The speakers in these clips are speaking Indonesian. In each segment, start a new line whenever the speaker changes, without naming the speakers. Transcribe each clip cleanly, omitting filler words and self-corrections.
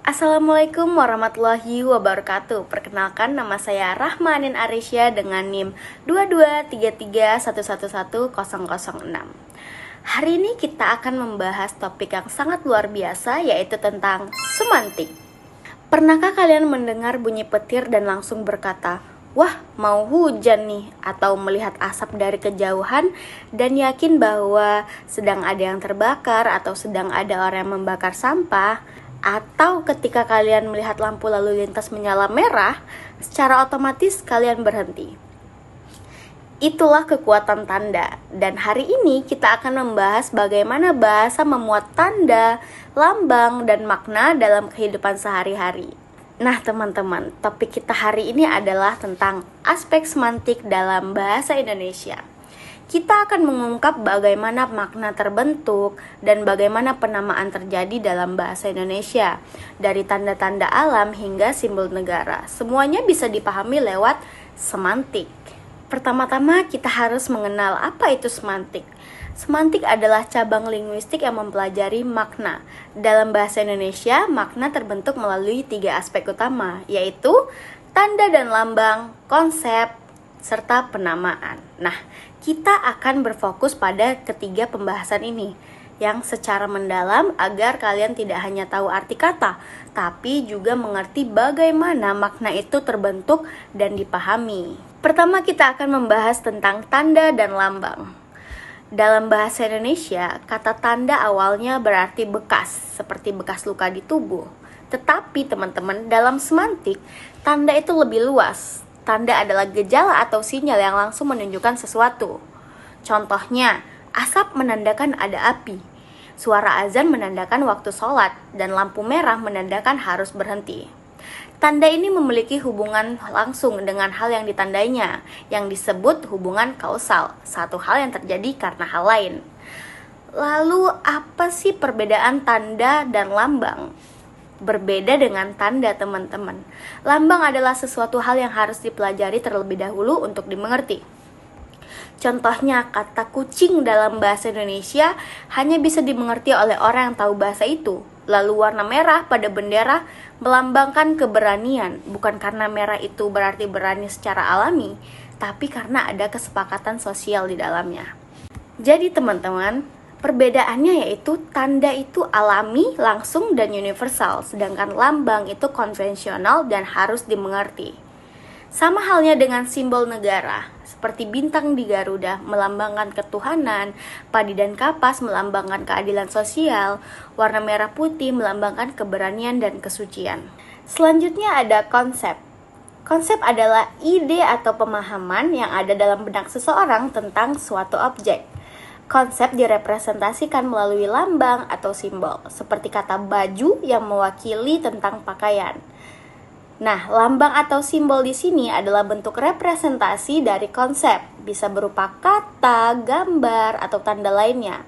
Assalamualaikum warahmatullahi wabarakatuh. Perkenalkan, nama saya Rahmanin Arisya dengan NIM 22331111006. Hari ini kita akan membahas topik yang sangat luar biasa, yaitu tentang semantik. Pernahkah kalian mendengar bunyi petir dan langsung berkata, "Wah, mau hujan nih," atau melihat asap dari kejauhan dan yakin bahwa sedang ada yang terbakar atau sedang ada orang yang membakar sampah? Atau ketika kalian melihat lampu lalu lintas menyala merah, secara otomatis kalian berhenti? Itulah kekuatan tanda. Dan hari ini kita akan membahas bagaimana bahasa memuat tanda, lambang, dan makna dalam kehidupan sehari-hari. Nah teman-teman, topik kita hari ini adalah tentang aspek semantik dalam bahasa Indonesia. Kita akan mengungkap bagaimana makna terbentuk dan bagaimana penamaan terjadi dalam bahasa Indonesia, dari tanda-tanda alam hingga simbol negara. Semuanya bisa dipahami lewat semantik. Pertama-tama kita harus mengenal apa itu semantik. Semantik adalah cabang linguistik yang mempelajari makna. Dalam bahasa Indonesia, makna terbentuk melalui 3 aspek utama, yaitu tanda dan lambang, konsep, serta penamaan. Nah, kita akan berfokus pada ketiga pembahasan ini yang secara mendalam agar kalian tidak hanya tahu arti kata, tapi juga mengerti bagaimana makna itu terbentuk dan dipahami. Pertama, kita akan membahas tentang tanda dan lambang. Dalam bahasa Indonesia, kata tanda awalnya berarti bekas, seperti bekas luka di tubuh. Tetapi teman-teman, dalam semantik, tanda itu lebih luas. Tanda adalah gejala atau sinyal yang langsung menunjukkan sesuatu. Contohnya, asap menandakan ada api, suara azan menandakan waktu sholat, dan lampu merah menandakan harus berhenti. Tanda ini memiliki hubungan langsung dengan hal yang ditandainya, yang disebut hubungan kausal, satu hal yang terjadi karena hal lain. Lalu, apa sih perbedaan tanda dan lambang? Berbeda dengan tanda, teman-teman. Lambang adalah sesuatu hal yang harus dipelajari terlebih dahulu untuk dimengerti. Contohnya, kata kucing dalam bahasa Indonesia hanya bisa dimengerti oleh orang yang tahu bahasa itu. Lalu warna merah pada bendera melambangkan keberanian, bukan karena merah itu berarti berani secara alami, tapi karena ada kesepakatan sosial di dalamnya. Jadi teman-teman, perbedaannya yaitu tanda itu alami, langsung, dan universal, sedangkan lambang itu konvensional dan harus dimengerti. Sama halnya dengan simbol negara, seperti bintang di Garuda melambangkan ketuhanan, padi dan kapas melambangkan keadilan sosial, warna merah putih melambangkan keberanian dan kesucian. Selanjutnya ada konsep. Konsep adalah ide atau pemahaman yang ada dalam benak seseorang tentang suatu objek. Konsep direpresentasikan melalui lambang atau simbol, seperti kata baju yang mewakili tentang pakaian. Nah, lambang atau simbol di sini adalah bentuk representasi dari konsep, bisa berupa kata, gambar, atau tanda lainnya.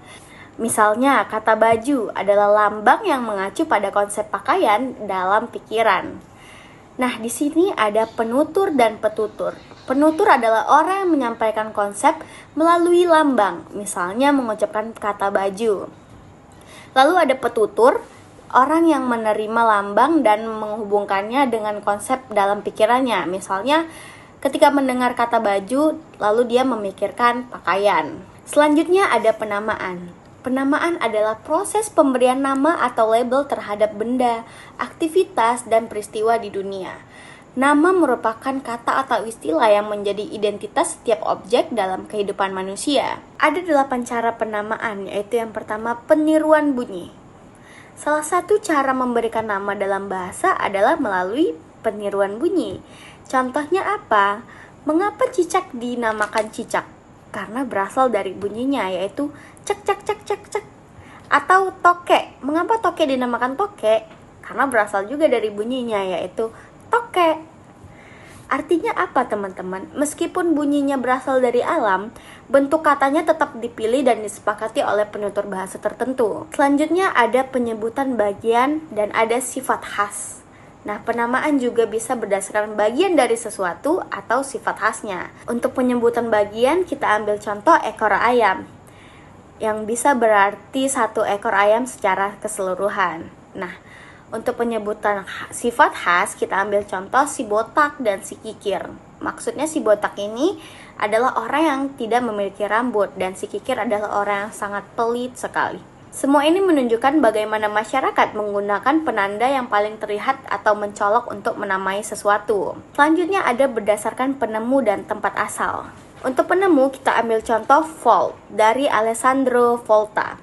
Misalnya, kata baju adalah lambang yang mengacu pada konsep pakaian dalam pikiran. Nah, di sini ada penutur dan petutur. Penutur adalah orang yang menyampaikan konsep melalui lambang, misalnya mengucapkan kata baju. Lalu ada petutur, orang yang menerima lambang dan menghubungkannya dengan konsep dalam pikirannya. Misalnya, ketika mendengar kata baju, lalu dia memikirkan pakaian. Selanjutnya ada penamaan. Penamaan adalah proses pemberian nama atau label terhadap benda, aktivitas, dan peristiwa di dunia. Nama merupakan kata atau istilah yang menjadi identitas setiap objek dalam kehidupan manusia. Ada 8 cara penamaan, yaitu yang pertama, peniruan bunyi. Salah satu cara memberikan nama dalam bahasa adalah melalui peniruan bunyi. Contohnya apa? Mengapa cicak dinamakan cicak? Karena berasal dari bunyinya, yaitu cek cek cek cek cek. Atau toke. Mengapa toke dinamakan toke? Karena berasal juga dari bunyinya, yaitu toke. Artinya apa teman-teman? Meskipun bunyinya berasal dari alam, bentuk katanya tetap dipilih dan disepakati oleh penutur bahasa tertentu. Selanjutnya ada penyebutan bagian dan ada sifat khas. Nah, penamaan juga bisa berdasarkan bagian dari sesuatu atau sifat khasnya. Untuk penyebutan bagian, kita ambil contoh ekor ayam, yang bisa berarti satu ekor ayam secara keseluruhan. Nah, Untuk penyebutan sifat khas, kita ambil contoh si botak dan si kikir. Maksudnya si botak ini adalah orang yang tidak memiliki rambut dan si kikir adalah orang yang sangat pelit sekali. Semua ini menunjukkan bagaimana masyarakat menggunakan penanda yang paling terlihat atau mencolok untuk menamai sesuatu. Selanjutnya ada berdasarkan penemu dan tempat asal. Untuk penemu kita ambil contoh Volt dari Alessandro Volta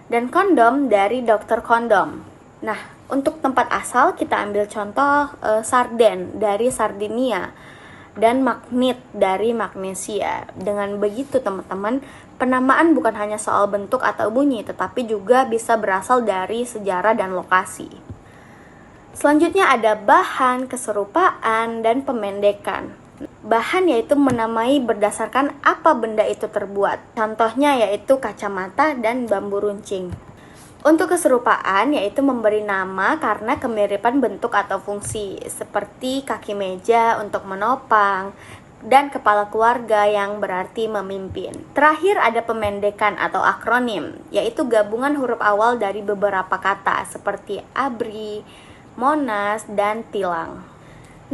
dan kondom dari Dr. Kondom. Nah, untuk tempat asal kita ambil contoh sarden dari Sardinia dan magnet dari Magnesia. Dengan begitu teman-teman, penamaan bukan hanya soal bentuk atau bunyi, tetapi juga bisa berasal dari sejarah dan lokasi. Selanjutnya ada bahan, keserupaan, dan pemendekan. Bahan yaitu menamai berdasarkan apa benda itu terbuat. Contohnya yaitu kacamata dan bambu runcing. Untuk keserupaan yaitu memberi nama karena kemiripan bentuk atau fungsi, seperti kaki meja untuk menopang dan kepala keluarga yang berarti memimpin. Terakhir ada pemendekan atau akronim, yaitu gabungan huruf awal dari beberapa kata seperti ABRI, Monas, dan Tilang.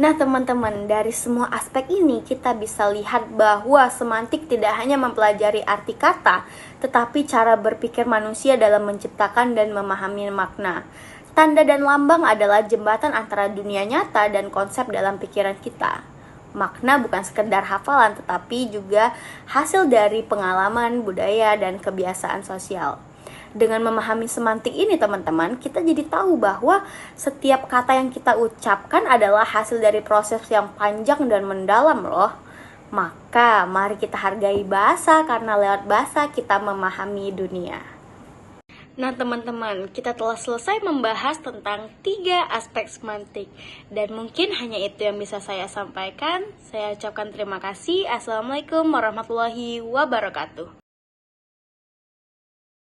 Nah teman-teman, dari semua aspek ini kita bisa lihat bahwa semantik tidak hanya mempelajari arti kata, tetapi cara berpikir manusia dalam menciptakan dan memahami makna. Tanda dan lambang adalah jembatan antara dunia nyata dan konsep dalam pikiran kita. Makna bukan sekedar hafalan, tetapi juga hasil dari pengalaman, budaya, dan kebiasaan sosial. Dengan memahami semantik ini teman-teman, kita jadi tahu bahwa setiap kata yang kita ucapkan adalah hasil dari proses yang panjang dan mendalam loh. Maka mari kita hargai bahasa, karena lewat bahasa kita memahami dunia. Nah teman-teman, kita telah selesai membahas tentang 3 aspek semantik. Dan mungkin hanya itu yang bisa saya sampaikan. Saya ucapkan terima kasih. Assalamualaikum warahmatullahi wabarakatuh.